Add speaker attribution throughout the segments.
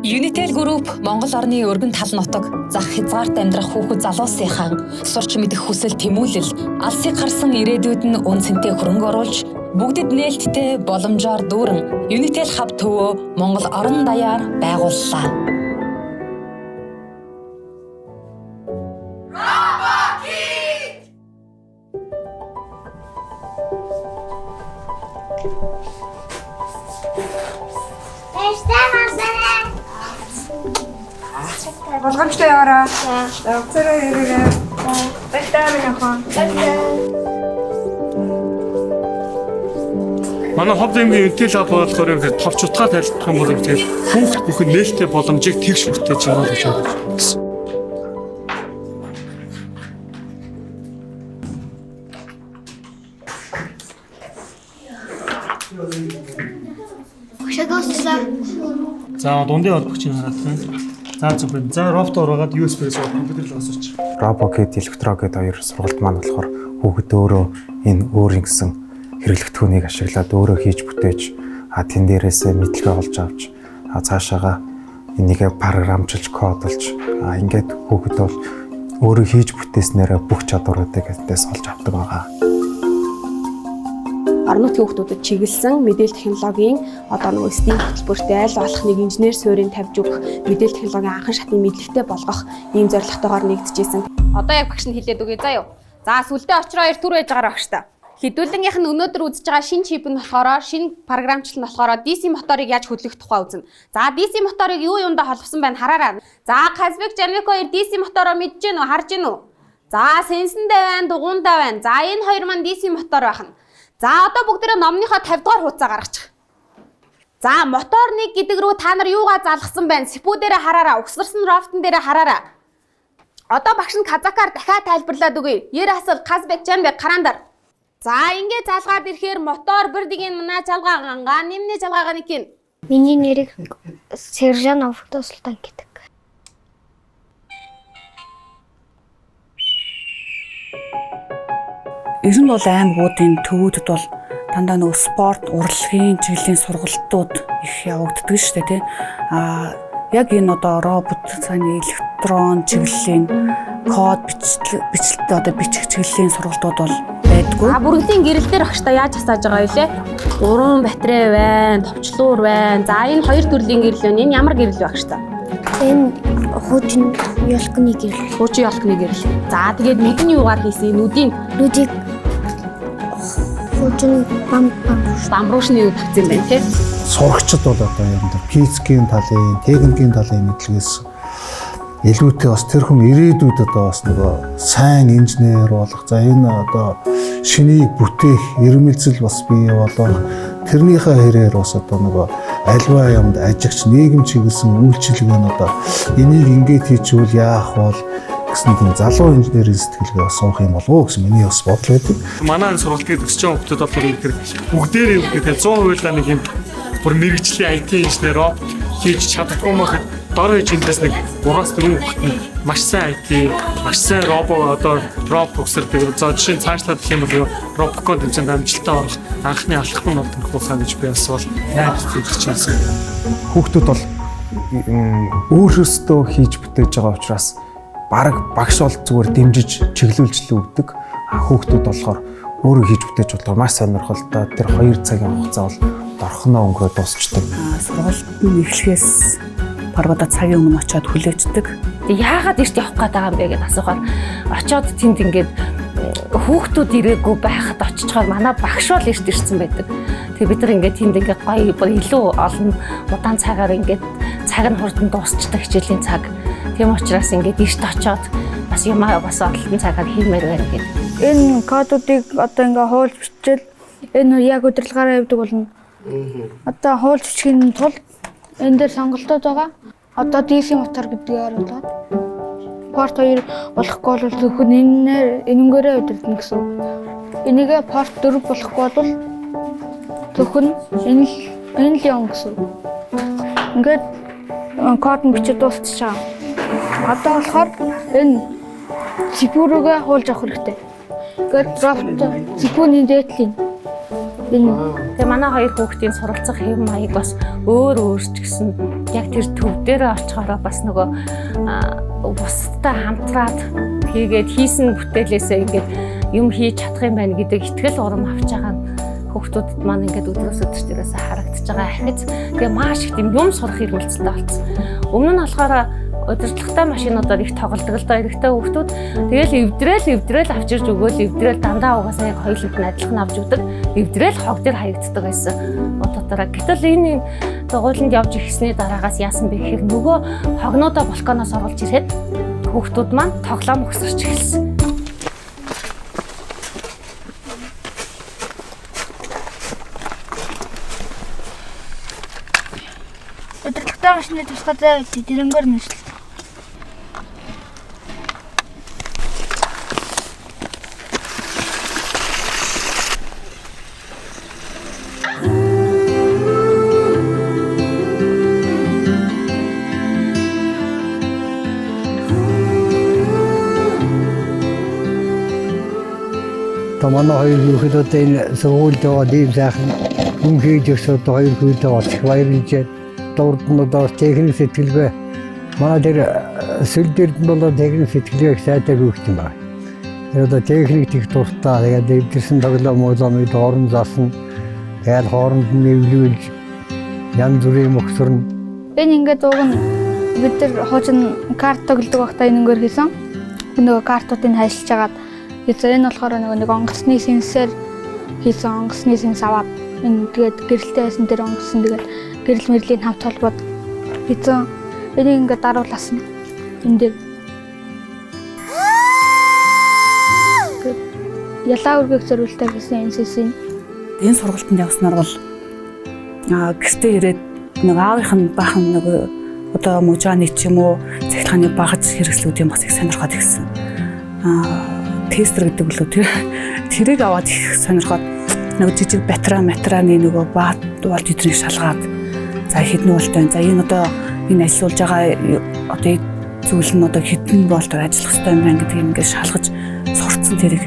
Speaker 1: Unitel Group Монгол орны өргөн тал нутаг зах хязгаарт амьдрах хүүхэд залуусынхаа сурч мэдэх хүсэл тэмүүлэл алсыг харсан ирээдүйд нь үн цэнтэй хөрөнгө оруулж бүгдэд нээлттэй боломжоор дүүрэн Unitel Hub төвөө Монгол орон даяар байгууллаа.
Speaker 2: Болгоомжтой яваарай. Өцөрөө ирээрэй. Баярлалаа минь охин.
Speaker 3: Манай хоббигийн Unitel Hub болохоор товч утгаа тайлбарлах юм бол тэгээд хүүхд бүхэн нээлттэй боломжийг тэгш бүтээж байгаа гэж байна. За дундын холбогчийг хараад байна. За зөвхөн за робот ороод USB-с компьютер руу асууч.
Speaker 4: Робокэд электро гэд хоёр сургалт маань болохоор хүүхэд өөрөө энэ өөрийн гэсэн хэрэглэгдэхүүнийг ашиглаад өөрөө хийж бүтээж тэн дээрээсээ мэдлэгээ олж авч цаашаага энийгээ програмчилж кодолж ингээд хүүхэд бол өөрөө хийж бүтээснээрээ бүх чадваруудыг эдээс олж авдаг байгаа.
Speaker 5: Орон нутгийн хүүхдүүдэд чиглэсэн мэдээлэл технологийн STEAM хөтөлбөртэй аль болох нэг инженер суурийг тавьж өгөх мэдээлэл технологийн анхан шатны мэдлэгтэй болгох ийм зорилготойгоор нэгдэжсэн. Одоо яг багш нь хэлээд үгүй заа юу. За сүлдээ очроо 2 түр байж байгаа багш та. Хэдүүлгийнх нь өнөөдөр үзэж байгаа шинэ чип нь болохоор шинэ програмчлал нь болохоор DC моторыг яаж хөдлөх тухай үзнэ. За DC моторыг юу юундаа холбосон байна хараарай. За Казбек Жанвик 2 DC мотороо мэдж гэнэ үү харж гэнэ үү? За сенсэндээ байна, дугуйндаа байна. За энэ хоёр маань DC мотор байна. За одоо бүгдээрээ номныхоо 50 дугаар хуудасаа гаргачих. За мотор 1 гэдэг рүү та нар юугаа залгасан байна? Сипүү дээрээ хараараа, угсарсан рофтон дээрээ хараараа. Одоо багш нь казакаар дахиад тайлбарлаад өгье. Ер асал Казбек Жанбек карандар. За ингээд залгаад ирэхээр мотор бирдгийн мана жалгааганга нэмний жалгаагаа нэг юм.
Speaker 6: Миний нэрийг Сержан Овто Султан гэдэг.
Speaker 7: Ер нь бол аймагуудын төвүүдэд бол дандаа нөгөө спорт, урлагийн чиглэлийн сургалтууд их явагддаг шүү дээ, тий. Яг энэ одоо робот, цааны электрон чиглэлийн код бичлэлтэй одоо бичих чиглэлийн сургалтууд бол байдгүй.
Speaker 5: Бүргэлийн гэрэл дээр багштай яаж асааж байгаа вэ? Уран батарей байна, товчлуур байна. За энэ хоёр төрлийн гэрэл байна. Энэ ямар гэрэл вэ багштай?
Speaker 6: Энэ хуучин ёлкны гэрэл.
Speaker 5: Хуучин ёлкны гэрэл. За тэгээд нүдний юугаар хийсэн нүдийг
Speaker 6: хуучин
Speaker 5: бамбуушны юу тавьсан байна тий.
Speaker 8: Сурагчид бол одоо юм дээр физикийн талын, техникийн талын мэдлэгээс илүүтэй бас тэр хүн ирээдүйд одоо бас нөгөө сайн инженер болох. За энэ одоо шинийг бүтээх, ирмэлзэл бас бий болох. Тэрнийхээ хэрээр бас одоо нөгөө альва юмд ажигч нийгэм чиглэсэн үйлчилгээ нь одоо энийг ингээд хийчихвэл яах вэ гэсэн тийм залуу инженерийн сэтгэлгээ бас суух юм болов уу гэсэн миний бас бодол байдаг.
Speaker 3: Манай сургалтыг төгсөж байгаа хүмүүс болохоор бүгдээрээ 100% нэг юм бүр мэрэгжлийн IT инженер робот хийж чадахгүй мөхөд дор хэмжээндээс нэг 3-4 хүүхэд маш сайн IT, маш сайн робот төгсөрдөг. За жишээ нь цаашлаад гэх юм бол робокод хэмжээнд амжилттай орох анхны алхам нь болдог хаа гэж би бас бол найдаж хэлчихсэн.
Speaker 4: Хүүхдүүд бол өөрөөсөө хийж бүтээж байгаа учраас бараг багш бол зүгээр дэмжиж чиглүүлж л өгдөг. Хүүхдүүд болохоор өөрөө хийж бүтээж болохоор маш сонирхолтой. Тэр 2 цагийн хугацаа бол дорхоноо өнгөрөө дуусчдаг.
Speaker 7: Сургалтын эхлэхээс баргада цагийн өмнө очиод хүлээждэг.
Speaker 5: Тэг яагаад эрт явах гээд байгаа юм бэ гэдээ асуухаар очиод тэнд ингээд хүүхдүүд ирээгүй байхад очичоор манай багш бол эрт ирсэн байдаг. Тэгээ бид нар ингээд тэнд ингээд гоё илүү олон удаан цагаар ингээд цаг нь хурдан дуусчдаг хичээлийн цаг. Тийм учраас ингээд эрт очиод бас юмаа бас ололтын цагаар хиймээр байна гэдэг.
Speaker 6: Энэ кодуудыг одоо ингээ хуулж биччихэл энэ яг удирдлагаараа явдаг болно. Одоо хуулж бичихийн тулд энэ дээр сонголтууд байгаа. Одоо DC мотор гэдгийг оруулаад порт 2 болохгүй бол зөвхөн энэнгээрээ удирдна гэсэн үг. Энийгээ порт 4 болохгүй бол зөвхөн энэ л юм гэсэн үг. Ингээд код нь бичиж дуусчихаа. Одоо болохоор энэ цэпүүрөөгөө хуулж авах хэрэгтэй. Ингээд робот цэпүүний дээдлийн
Speaker 9: Тэгээ манай хоёр хүүхдийн суралцах хэв маяг бас өөр ч гэсэн яг тэр төв дээр очихороо бас нөгөө бусдтай хамтраад хийгээд хийсэн бүтээлээсээ ингээд юм хийж чадах юм байна гэдэг итгэл урам авч байгаа нь хүүхдүүдэд маань ингээд өдрөөс өдөр тэрээс харагдаж байгаа ахиц. Тэгээ маш их юм сурах хэрэгэлцэлтэй болсон. Өмнө нь болохоор удирдлагатай машинуудаар их тоглодог л доо эрэгтэй хүүхдүүд. Тэгэл эвдрээл авчирж өгөөл эвдрээл дандаа угаасаа яг хоёуланд нь адилхан авч өгдөг. Эвдрээл хог дээр хаягддаг байсан удаатай. Гэтэл энэ дугуйланд явж ирсний дараагаас яасан бэ гэхээр нөгөө хогнуудаа балконоос оруулж ирээд хүүхдүүд маань тоглоом өгсөрч эхэлсэн.
Speaker 6: Удирдлагатай машины тусгай зай дэрэнгээр нэшлээ.
Speaker 10: Манай хоёр хүүхдүүд энэ сургуульд яваад ийм сайхан юм хийж өгсөд хоёр хүүхдээ бас их баярлжээ. Дурднуудаар техник сэтгэлгээ. Манай дээр сүл дээрд нь бол техник сэтгэлгээг сайтай хөгжсөн юм байна. Тэр одоо техник тех дуртай. Тэгээд дэвдэрсэн тоглоомыг доорн заасан. Тэгээд хооронд нь нэвлүүлж янз бүрийн мөхсөрн.
Speaker 6: Энэ ингээд уг нь бид нар хуучин карт тоглодог байхдаа энэ ингээд хийсэн. Нөгөө картуудыг хайшилж агаад энэ болохоор нэг онгоцны сенсээр хийсэн онгоцны сенс аваад энэ тэгээд гэрэлтэй байсан тэр онгоцсон тэгээд гэрэл мэрлийн хамт холбоод хийсэн. Энийг ингээд даруулсан. Энд дээр ялаа үргийг зориултаа хийсэн NCC-ийн
Speaker 7: энэ сургалтанд явснаар бол гэртээ ирээд нэг аавынх нь бахан нэг одоо мужааны ч юм уу цахилгааны багц хэрэгслүүдийн бас их сонирхоод ирсэн. Тестер гэдэг үлээ тэрийг аваад их сонирхоод нэг жижиг матраны нөгөө баат дуул тэднийг шалгаад за хэдэн болтой за энэ одоо энэ ажиллуулж байгаа одоо зүйл нь одоо хэдэн болтоор ажиллах хэрэгтэй юм байна гэдгийг ингээд шалгаж сурцсан тэрийг.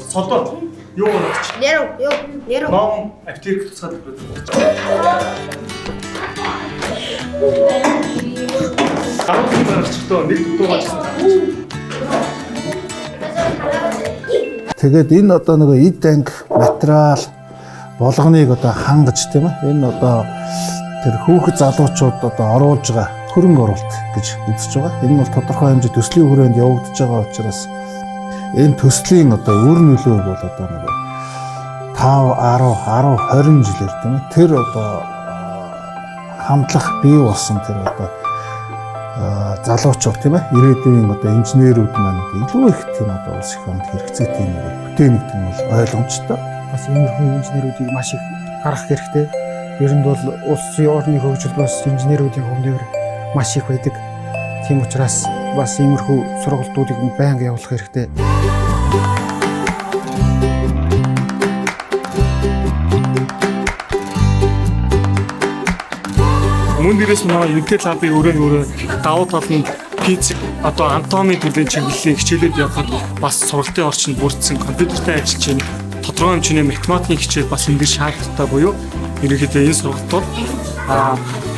Speaker 3: Содоо юу болчих?
Speaker 2: Нэрв.
Speaker 3: Ном аптек туцаад өгч. Авах барьчихдоо нэг дуугаарсан.
Speaker 8: Тэгээд энэ одоо нөгөө эд анги материал болгоныг одоо хангаж тийм ээ. Энэ одоо тэр хүүхэд залуучууд одоо оруулж байгаа хөрөнгө оруулалт гэж үзэж байгаа. Энэ бол тодорхой хэмжээ төслийн хүрээнд явагдаж байгаа учраас энэ төслийн одоо үр нөлөө бол одоо нэг 5, 10, 20 жилээр тийм ээ. Тэр одоо хамтлах бий болсон тэр одоо залуучууд тийм ээ. Ирээдүйн одоо инженерүүд маань илүү их тийм одоо улс их хамт хэрэгцээтэй нэг бүтээнийгт нь бол ойлгомжтой.
Speaker 11: Бас иймэрхүү инженерүүдийг маш их гаргах хэрэгтэй. Ер нь бол улсын орны хөгжил бас инженерүүдийн хөвнөр маш их байдаг. Тийм учраас бас иймэрхүү сургалтуудыг байнга явуулах хэрэгтэй.
Speaker 3: Мөн дээрээс манай Intel Lab-ийн өрөө давуу тал нь физик одоо анатомийн төрлийн чиглэлийг хичээлээд явахад бас сургалтын орчинд бүрдсэн компьютертэй ажиллаж байна. Тодорхой хэмжээний математикийн хичээл бас энэ дээр шаардлагатай буюу ерөнхийдөө энэ сургалтууд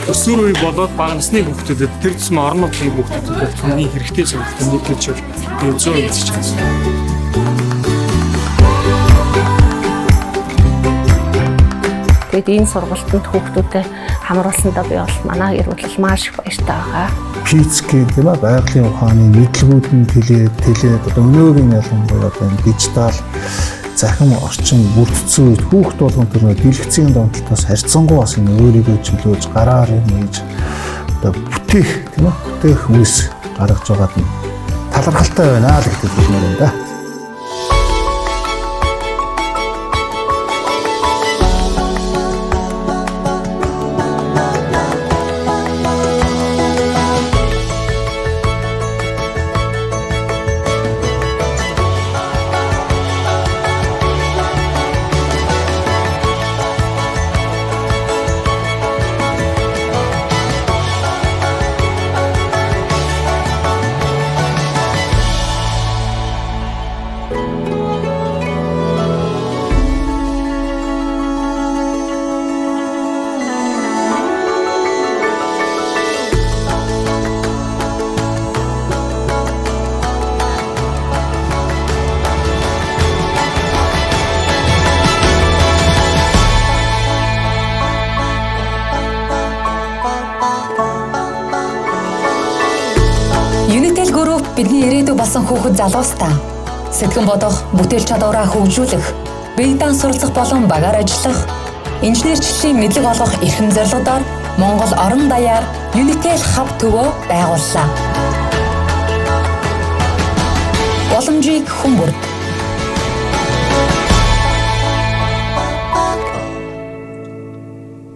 Speaker 3: өсвөр үе болоод бага насны хүүхдүүдэд тэр тусмаа орон нутгийн хүүхдүүдэд хамгийн хэрэгтэй сургалтын нэг гэж би зөв үзэж байна.
Speaker 9: Тэгээд энэ сургалтанд хүүхдүүдэд хамруулсандаа би бол манай гэр бүл маш их баяртай байгаа.
Speaker 8: Физикийн тийм ээ байгалийн ухааны мэдлэгүүд нь тэлээд одоо өнөөгийн ялангуяа одоо энэ дижитал захин орчин бүрдсэн үед хүүхд болгон тэр дэлгэцийн донтолтоос харьцангуй бас энэ өөрийгөө чөлөөж гараар юм хийж одоо бүтээх тийм ээ бүтээх үс гаргаж байгаад нь талархалтай байна л гэдэг хэлмээр байна да.
Speaker 1: бидний ирээдүй болсон хүүхэд залуустаа сэтгэн бодох, бүтээл чадвараа хөгжүүлэх, бие даан суралцах болон багаар ажиллах, инженерчлэлийн мэдлэг олгох эрхэм зорилгодоор Монгол орон даяар Unitel Hub төвөө байгууллаа. Боломжийг хүн бүрд